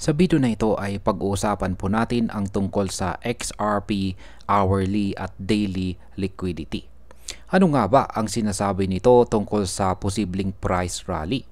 Sa video na ito ay pag-uusapan po natin ang tungkol sa XRP, hourly at daily liquidity. Ano nga ba ang sinasabi nito tungkol sa posibleng price rally?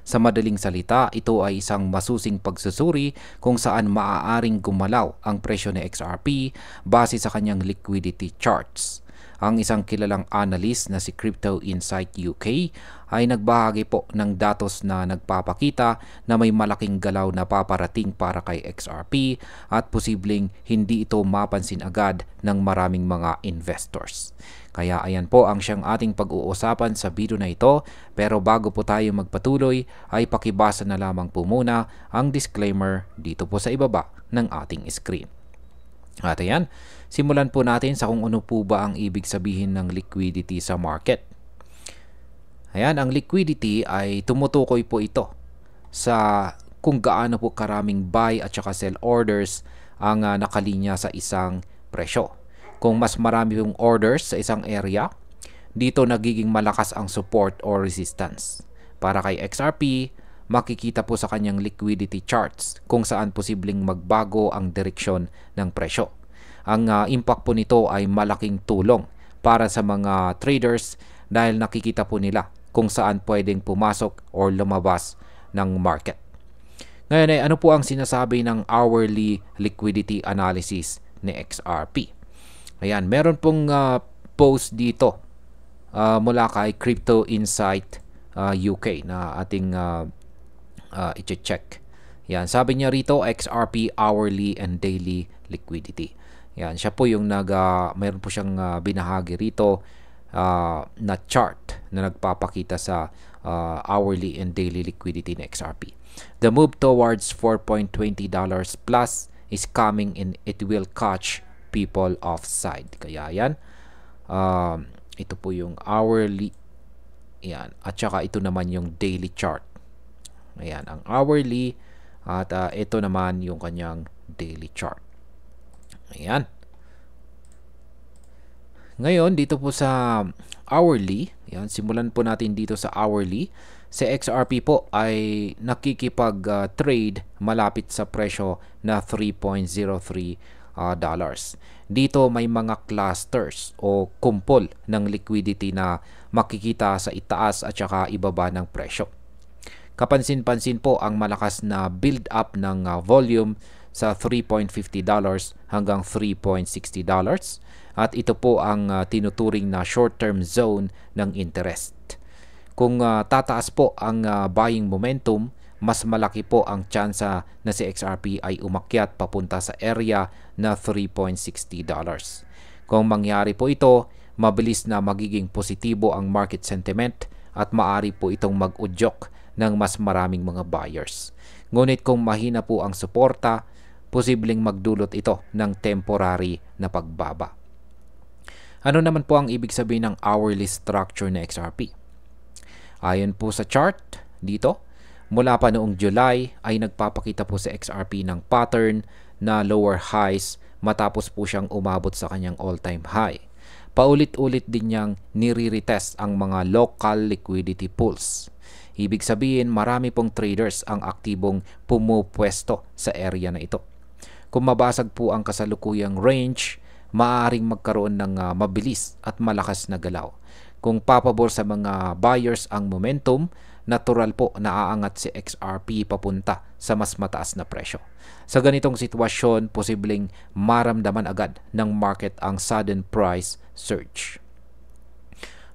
Sa madaling salita, ito ay isang masusing pagsusuri kung saan maaaring gumalaw ang presyo ng XRP base sa kanyang liquidity charts. Ang isang kilalang analyst na si Crypto Insight UK ay nagbahagi po ng datos na nagpapakita na may malaking galaw na paparating para kay XRP at posibleng hindi ito mapansin agad ng maraming mga investors. Kaya ayan po ang siyang ating pag-uusapan sa video na ito, pero bago po tayo magpatuloy ay pakibasa na lamang po muna ang disclaimer dito po sa ibaba ng ating screen. At ayan, simulan po natin sa kung ano po ba ang ibig sabihin ng liquidity sa market. Ayan, ang liquidity ay tumutukoy po ito sa kung gaano po karaming buy at saka sell orders ang nakalinya sa isang presyo. Kung mas marami yung orders sa isang area, dito nagiging malakas ang support or resistance. Para kay XRP, makikita po sa kanyang liquidity charts kung saan posibleng magbago ang direksyon ng presyo. Ang impact po nito ay malaking tulong para sa mga traders dahil nakikita po nila kung saan pwedeng pumasok or lumabas ng market. Ngayon ay ano po ang sinasabi ng hourly liquidity analysis ni XRP? Ayan, meron pong post dito mula kay Crypto Insight UK na ating i-check. Yan, sabi niya rito XRP hourly and daily liquidity. Yan, siya po yung mayroon po siyang binahagi rito na chart na nagpapakita sa hourly and daily liquidity ng XRP. The move towards $4.20 plus is coming and it will catch people offside. Kaya yan, ito po yung hourly. Yan, at saka ito naman yung daily chart. Ayan, ang hourly at ito naman yung kanyang daily chart. Ayan. Ngayon, dito po sa hourly, ayan, simulan po natin dito sa hourly. Si XRP po ay nakikipag-trade malapit sa presyo na $3.03. Dito may mga clusters o kumpol ng liquidity na makikita sa itaas at saka ibaba ng presyo. Kapansin-pansin po ang malakas na build up ng volume sa $3.50 hanggang $3.60 at ito po ang tinuturing na short-term zone ng interest. Kung tataas po ang buying momentum, mas malaki po ang tsansa na si XRP ay umakyat papunta sa area na $3.60. Kung mangyari po ito, mabilis na magiging positibo ang market sentiment at maaari po itong mag-udyok ng mas maraming mga buyers. Ngunit kung mahina po ang suporta, posibleng magdulot ito ng temporary na pagbaba. Ano naman po ang ibig sabihin ng hourly structure na XRP? Ayon po sa chart dito, mula pa noong July ay nagpapakita po sa XRP ng pattern na lower highs matapos po siyang umabot sa kanyang all-time high. Paulit-ulit din niyang nire-retest ang mga local liquidity pools. Ibig sabihin, marami pong traders ang aktibong pumupwesto sa area na ito. Kung mabasag po ang kasalukuyang range, maaaring magkaroon ng mabilis at malakas na galaw. Kung papabor sa mga buyers ang momentum, natural po na aangat si XRP papunta sa mas mataas na presyo. Sa ganitong sitwasyon, posibleng maramdaman agad ng market ang sudden price surge.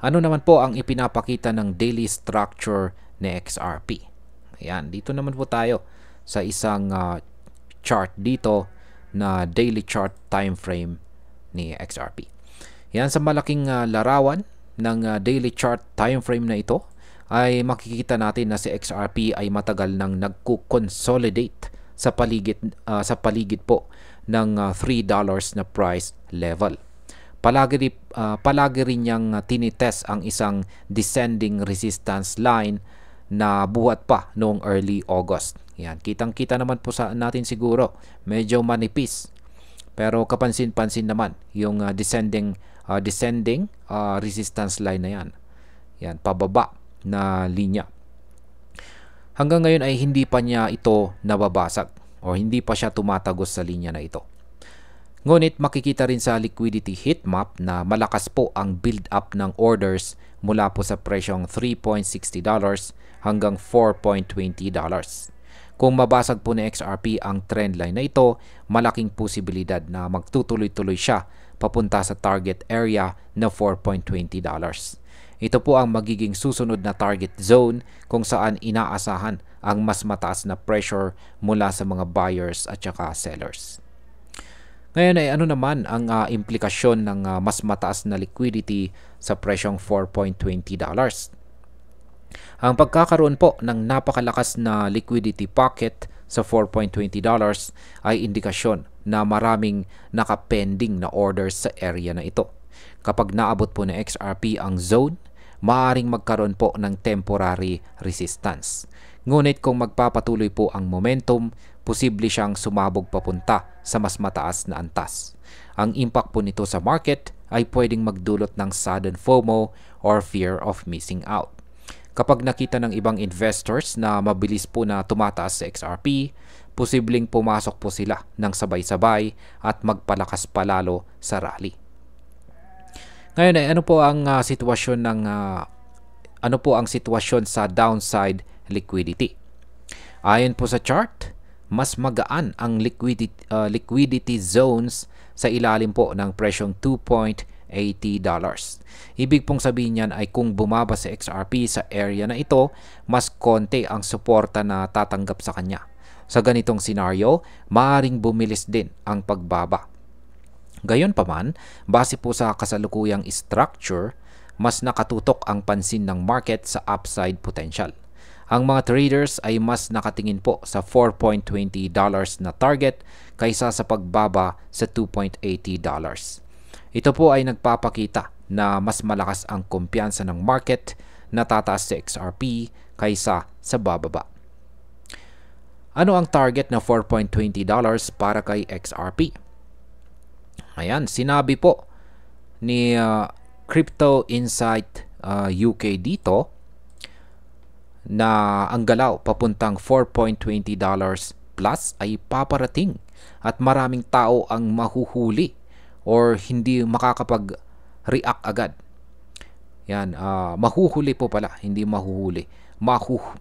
Ano naman po ang ipinapakita ng daily structure ni XRP? Ayan, dito naman po tayo sa isang chart dito na daily chart time frame ni XRP. Yan, sa malaking larawan ng daily chart time frame na ito ay makikita natin na si XRP ay matagal nang nagko-consolidate sa paligid po ng $3 na price level. Palagi rin niyang tinitest ang isang descending resistance line na buhat pa noong early August. Yan, kitang-kita naman po sa natin siguro, medyo manipis. Pero kapansin-pansin naman yung descending resistance line na yan. Yan, pababa na linya. Hanggang ngayon ay hindi pa niya ito nababasag. o hindi pa siya tumatagos sa linya na ito. Ngunit makikita rin sa liquidity heat map na malakas po ang build-up ng orders mula po sa presyong $3.60 hanggang $4.20. Kung mabasag po ni XRP ang trendline na ito, malaking posibilidad na magtutuloy-tuloy siya papunta sa target area na $4.20. Ito po ang magiging susunod na target zone kung saan inaasahan ang mas mataas na pressure mula sa mga buyers at saka sellers. Ngayon ay ano naman ang implikasyon ng mas mataas na liquidity sa presyong $4.20? Ang pagkakaroon po ng napakalakas na liquidity pocket sa $4.20 ay indikasyon na maraming nakapending na orders sa area na ito. Kapag naabot po ng XRP ang zone, maaaring magkaroon po ng temporary resistance. Ngunit kung magpapatuloy po ang momentum, posible siyang sumabog papunta sa mas mataas na antas. Ang impact po nito sa market ay pwedeng magdulot ng sudden FOMO or fear of missing out. Kapag nakita ng ibang investors na mabilis po na tumataas sa XRP, posibleng pumasok po sila ng sabay-sabay at magpalakas palalo sa rally. Ngayon ay ano po ang sitwasyon sa downside liquidity? Ayon po sa chart, mas magaan ang liquidity zones sa ilalim po ng presyong $2.80. Ibig pong sabihin niyan ay kung bumaba sa XRP sa area na ito, mas konti ang suporta na tatanggap sa kanya. Sa ganitong senaryo, maaaring bumilis din ang pagbaba. Gayunpaman, base po sa kasalukuyang structure, mas nakatutok ang pansin ng market sa upside potential. Ang mga traders ay mas nakatingin po sa $4.20 na target kaysa sa pagbaba sa $2.80. Ito po ay nagpapakita na mas malakas ang kumpiyansa ng market na tataas sa XRP kaysa sa bababa. Ano ang target na $4.20 para kay XRP? Ayan, sinabi po ni Crypto Insight UK dito na ang galaw papuntang $4.20 plus ay paparating at maraming tao ang mahuhuli or hindi makakapag-react agad. Yan, mahuhuli po pala, hindi mahuhuli.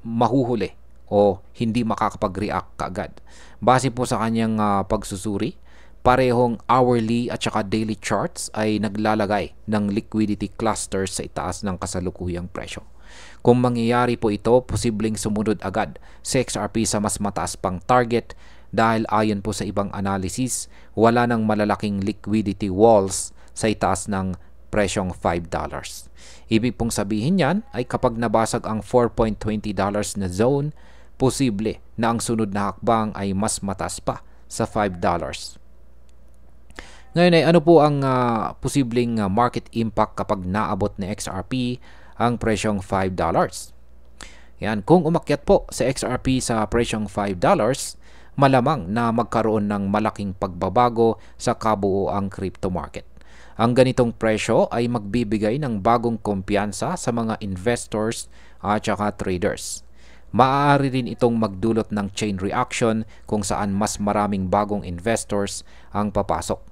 Mahuhuli o hindi makakapag-react kaagad. Base po sa kanyang pagsusuri, parehong hourly at saka daily charts ay naglalagay ng liquidity clusters sa itaas ng kasalukuyang presyo. Kung mangyayari po ito, posibleng sumunod agad sa XRP sa mas mataas pang target dahil ayon po sa ibang analysis, wala nang malalaking liquidity walls sa itaas ng presyong $5. Ibig pong sabihin yan ay kapag nabasag ang $4.20 na zone, posible na ang sunod na hakbang ay mas mataas pa sa $5. Ngayon ay ano po ang posibleng market impact kapag naabot na XRP ang presyong $5? Yan, kung umakyat po sa XRP sa presyong $5, malamang na magkaroon ng malaking pagbabago sa kabuoang crypto market. Ang ganitong presyo ay magbibigay ng bagong kumpiyansa sa mga investors at saka traders. Maaari rin itong magdulot ng chain reaction kung saan mas maraming bagong investors ang papasok.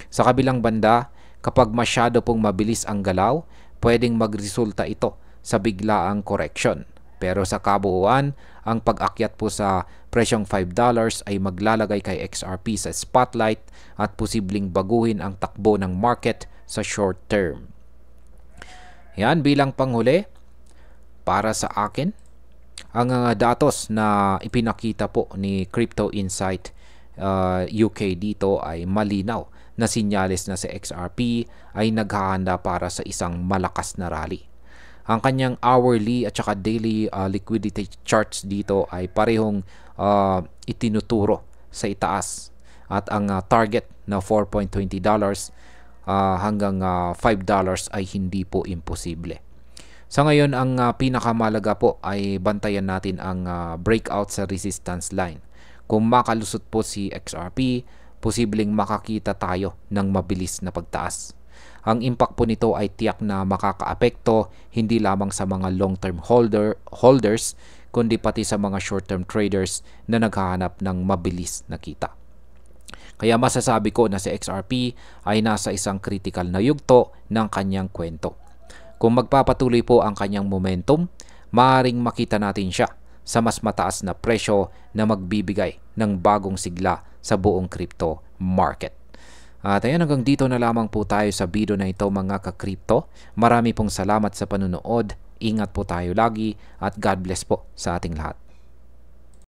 Sa kabilang banda, kapag masyado pong mabilis ang galaw, pwedeng magresulta ito sa biglaang correction. Pero sa kabuuan, ang pag-akyat po sa presyong $5 ay maglalagay kay XRP sa spotlight at posibleng baguhin ang takbo ng market sa short term. Yan, bilang panghuli, para sa akin, ang datos na ipinakita po ni Crypto Insight UK dito ay malinaw na sinyales na sa XRP ay naghahanda para sa isang malakas na rally. Ang kanyang hourly at saka daily liquidity charts dito ay parehong itinuturo sa itaas at ang target na $4.20 hanggang $5 ay hindi po imposible. Sa ngayon, ang pinakamalaga po ay bantayan natin ang breakout sa resistance line. Kung makalusot po si XRP, posibleng makakita tayo ng mabilis na pagtaas. Ang impact po nito ay tiyak na makakaapekto hindi lamang sa mga long-term holders kundi pati sa mga short-term traders na naghahanap ng mabilis na kita. Kaya masasabi ko na si XRP ay nasa isang critical na yugto ng kanyang kwento. Kung magpapatuloy po ang kanyang momentum, maaaring makita natin siya sa mas mataas na presyo na magbibigay ng bagong sigla sa buong crypto market. At ayan, hanggang dito na lamang po tayo sa video na ito mga ka-crypto. Marami pong salamat sa panunood. Ingat po tayo lagi at God bless po sa ating lahat.